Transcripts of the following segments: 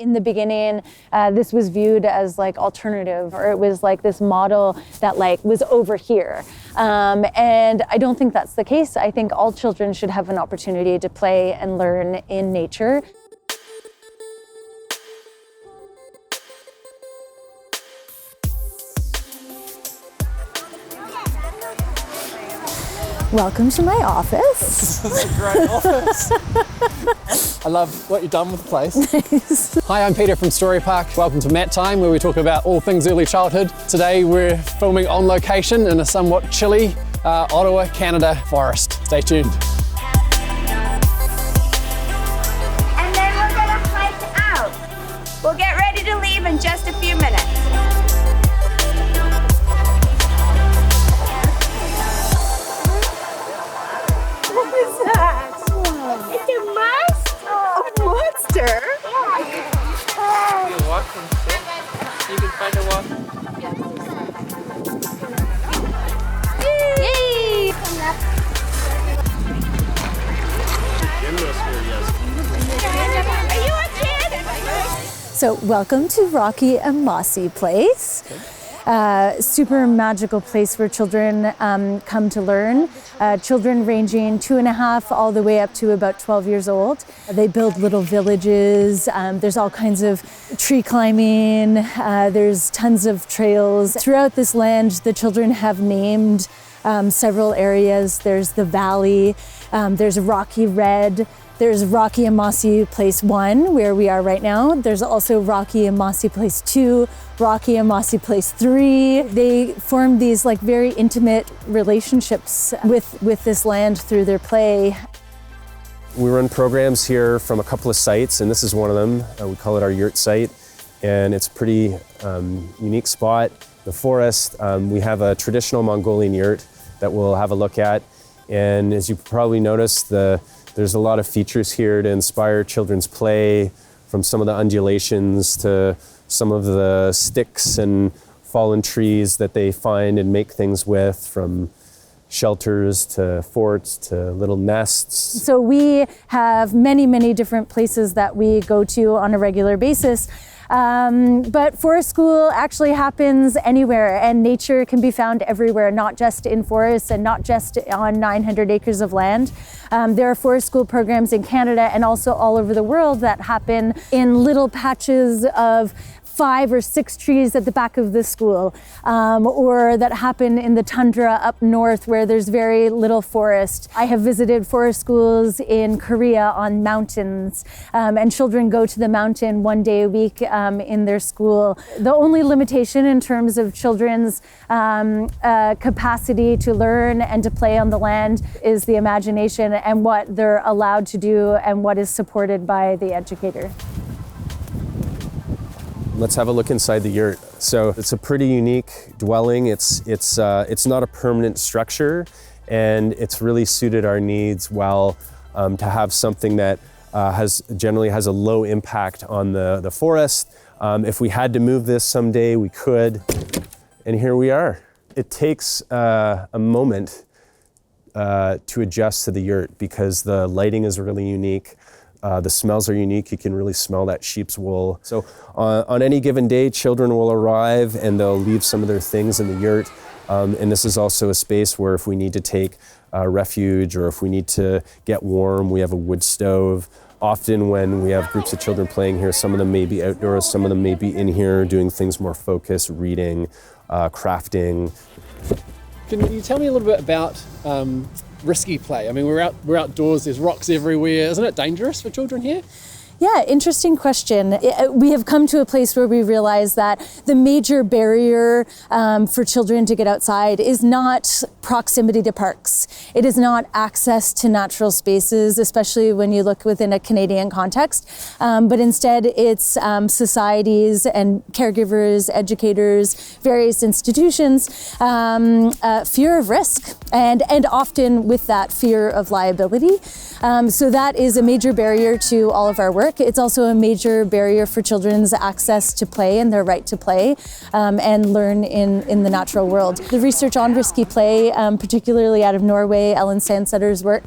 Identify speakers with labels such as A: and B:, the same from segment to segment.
A: In the beginning, this was viewed as like alternative, or it was like this model that like was over here. And I don't think that's the case. I think all children should have an opportunity to play and learn in nature. Welcome to my office.
B: This is a great office. I love what you've done with the place. Nice. Hi, I'm Peter from Storypark. Welcome to Mat Time, where we talk about all things early childhood. Today we're filming on location in a somewhat chilly Ottawa, Canada forest. Stay tuned.
C: And then we're gonna hike out. We'll get ready to leave in just a few minutes.
D: Monster?
C: Yeah.
E: You can walk from sit. You can find a walk.
C: Yay! Are you a kid?
A: So welcome to Rocky and Mossy Place. Super magical place where children come to learn. Children ranging 2.5 all the way up to about 12 years old. They build little villages. There's all kinds of tree climbing. There's tons of trails. Throughout this land, the children have named several areas. There's the Valley, there's Rocky Red, there's Rocky and Mossy Place 1, where we are right now. There's also Rocky and Mossy Place 2, Rocky and Mossy Place 3. They form these like very intimate relationships with this land through their play.
F: We run programs here from a couple of sites, and this is one of them. We call it our yurt site, and it's a pretty unique spot. The forest, we have a traditional Mongolian yurt that we'll have a look at, and as you probably noticed, there's a lot of features here to inspire children's play, from some of the undulations to some of the sticks and fallen trees that they find and make things with, from shelters to forts to little nests.
A: So we have many, many different places that we go to on a regular basis. But forest school actually happens anywhere, and nature can be found everywhere, not just in forests and not just on 900 acres of land. There are forest school programs in Canada and also all over the world that happen in little patches of 5 or 6 trees at the back of the school, or that happen in the tundra up north where there's very little forest. I have visited forest schools in Korea on mountains, and children go to the mountain 1 day a week in their school. The only limitation in terms of children's capacity to learn and to play on the land is the imagination and what they're allowed to do and what is supported by the educator.
F: Let's have a look inside the yurt. So it's a pretty unique dwelling. It's not a permanent structure, and it's really suited our needs well to have something that generally has a low impact on the forest. If we had to move this someday, we could, and here we are. It takes a moment to adjust to the yurt because the lighting is really unique. The smells are unique. You can really smell that sheep's wool. So on any given day, children will arrive and they'll leave some of their things in the yurt. And this is also a space where if we need to take refuge or if we need to get warm, we have a wood stove. Often when we have groups of children playing here, some of them may be outdoors, some of them may be in here doing things more focused, reading, crafting.
B: Can you tell me a little bit about risky play? I mean, we're outdoors, there's rocks everywhere. Isn't it dangerous for children here?
A: Yeah, interesting question. We have come to a place where we realize that the major barrier for children to get outside is not proximity to parks. It is not access to natural spaces, especially when you look within a Canadian context, but instead it's societies and caregivers, educators, various institutions, fear of risk, and often with that fear of liability. So that is a major barrier to all of our work. It's also a major barrier for children's access to play and their right to play and learn in the natural world. The research on risky play, particularly out of Norway, Ellen Sandsetter's work,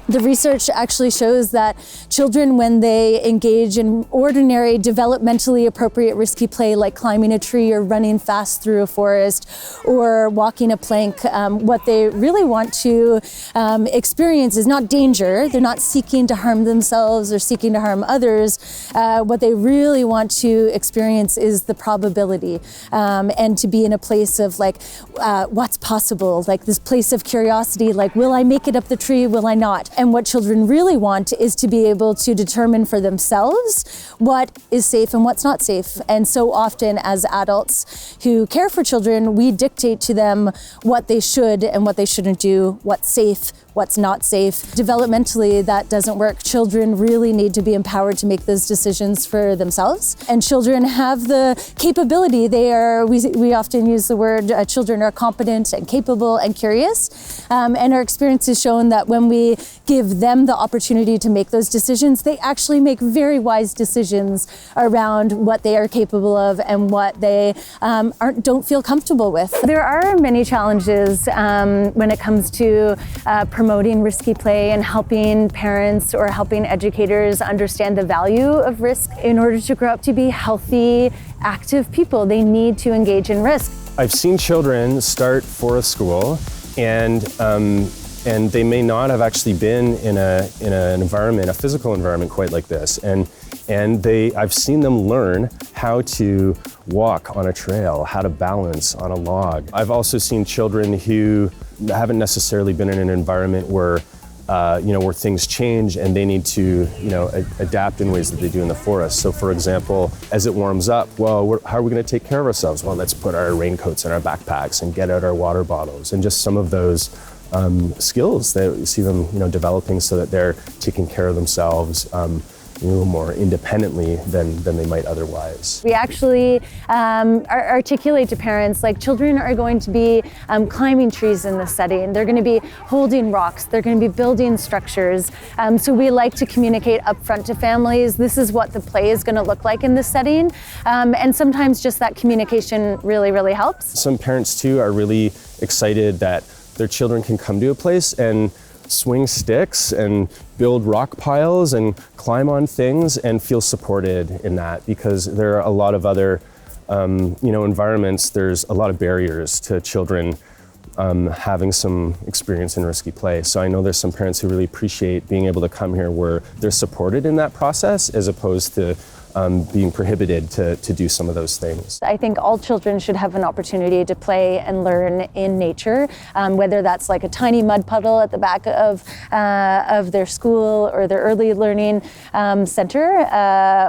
A: The research actually shows that children, when they engage in ordinary, developmentally appropriate risky play, like climbing a tree or running fast through a forest or walking a plank, what they really want to experience is not danger. They're not seeking to harm themselves or seeking to harm others. What they really want to experience is the probability, and to be in a place of like, what's possible, like this place of curiosity, like, will I make it up the tree, will I not? And what children really want is to be able to determine for themselves what is safe and what's not safe. And so often as adults who care for children, we dictate to them what they should and what they shouldn't do, what's safe, what's not safe. Developmentally, that doesn't work. Children really need to be empowered to make those decisions for themselves. And children have the capability. We often use the word, children are competent and capable and curious. And our experience has shown that when we give them the opportunity to make those decisions, they actually make very wise decisions around what they are capable of and what they don't feel comfortable with. There are many challenges when it comes to promoting risky play and helping parents or helping educators understand the value of risk. In order to grow up to be healthy, active people, they need to engage in risk.
F: I've seen children start forest school and they may not have actually been in an environment, a physical environment quite like this. And I've seen them learn how to walk on a trail, how to balance on a log. I've also seen children who haven't necessarily been in an environment where where things change and they need to, adapt in ways that they do in the forest. So for example, as it warms up, well, how are we going to take care of ourselves? Well, let's put our raincoats in our backpacks and get out our water bottles, and just some of those skills that we see them, developing so that they're taking care of themselves more independently than they might otherwise.
A: We actually articulate to parents, like, children are going to be climbing trees in this setting. They're going to be holding rocks. They're going to be building structures. So we like to communicate upfront to families, this is what the play is going to look like in this setting. And sometimes just that communication really, really helps.
F: Some parents too are really excited that their children can come to a place and swing sticks and build rock piles and climb on things and feel supported in that, because there are a lot of other environments, there's a lot of barriers to children having some experience in risky play. So I know there's some parents who really appreciate being able to come here where they're supported in that process, as opposed to being prohibited to do some of those things.
A: I think all children should have an opportunity to play and learn in nature, whether that's like a tiny mud puddle at the back of their school or their early learning center,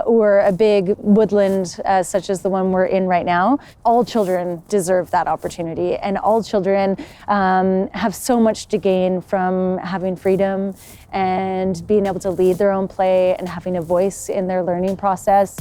A: or a big woodland such as the one we're in right now. All children deserve that opportunity, and all children have so much to gain from having freedom and being able to lead their own play and having a voice in their learning process.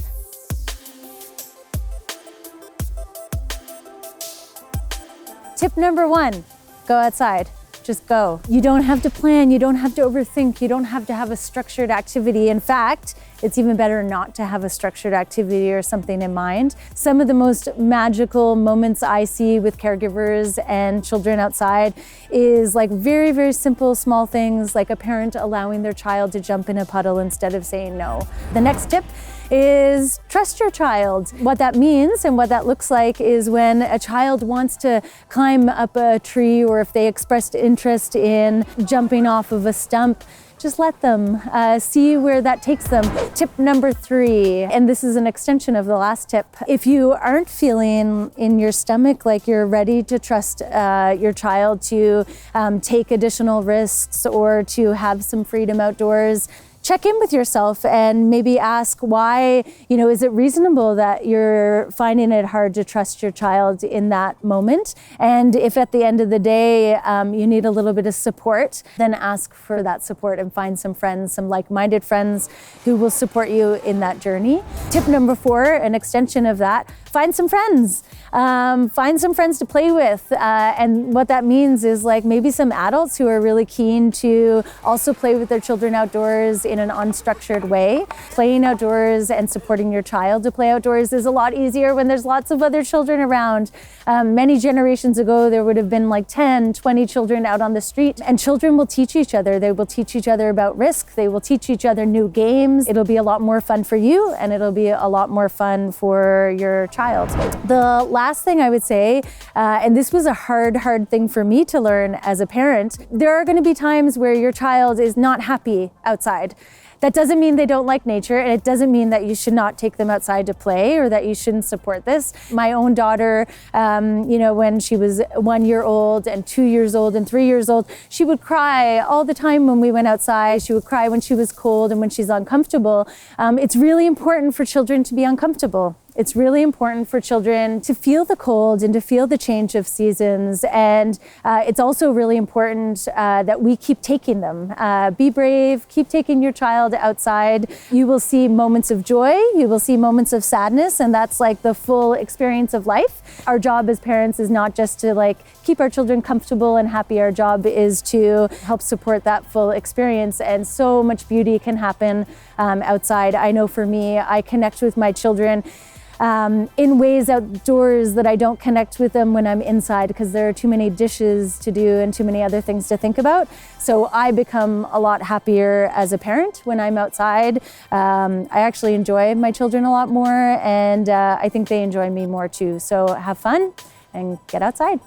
A: Tip number 1, go outside. Just go. You don't have to plan, you don't have to overthink, you don't have to have a structured activity. In fact, it's even better not to have a structured activity or something in mind. Some of the most magical moments I see with caregivers and children outside is like very, very simple, small things, like a parent allowing their child to jump in a puddle instead of saying no. The next tip is trust your child. What that means and what that looks like is when a child wants to climb up a tree, or if they expressed interest in jumping off of a stump, just let them see where that takes them. Tip number 3, and this is an extension of the last tip. If you aren't feeling in your stomach like you're ready to trust your child to take additional risks or to have some freedom outdoors, check in with yourself and maybe ask why, is it reasonable that you're finding it hard to trust your child in that moment? And if at the end of the day you need a little bit of support, then ask for that support and find some friends, some like-minded friends who will support you in that journey. Tip Tip number 4, an extension of that, find some friends. Find some friends to play with. And what that means is like maybe some adults who are really keen to also play with their children outdoors in an unstructured way. Playing outdoors and supporting your child to play outdoors is a lot easier when there's lots of other children around. Many generations ago, there would have been like 10, 20 children out on the street, and children will teach each other. They will teach each other about risk. They will teach each other new games. It'll be a lot more fun for you, and it'll be a lot more fun for your child. The last thing I would say, and this was a hard thing for me to learn as a parent, there are going to be times where your child is not happy outside. That doesn't mean they don't like nature, and it doesn't mean that you should not take them outside to play or that you shouldn't support this. My own daughter, when she was 1 year old and 2 years old and 3 years old, she would cry all the time when we went outside. She would cry when she was cold and when she's uncomfortable. It's really important for children to be uncomfortable. It's really important for children to feel the cold and to feel the change of seasons. And it's also really important that we keep taking them. Be brave, keep taking your child outside. You will see moments of joy, you will see moments of sadness, and that's like the full experience of life. Our job as parents is not just to like keep our children comfortable and happy. Our job is to help support that full experience, and so much beauty can happen outside. I know for me, I connect with my children in ways outdoors that I don't connect with them when I'm inside, because there are too many dishes to do and too many other things to think about. So I become a lot happier as a parent when I'm outside. I actually enjoy my children a lot more, and I think they enjoy me more too. So have fun and get outside.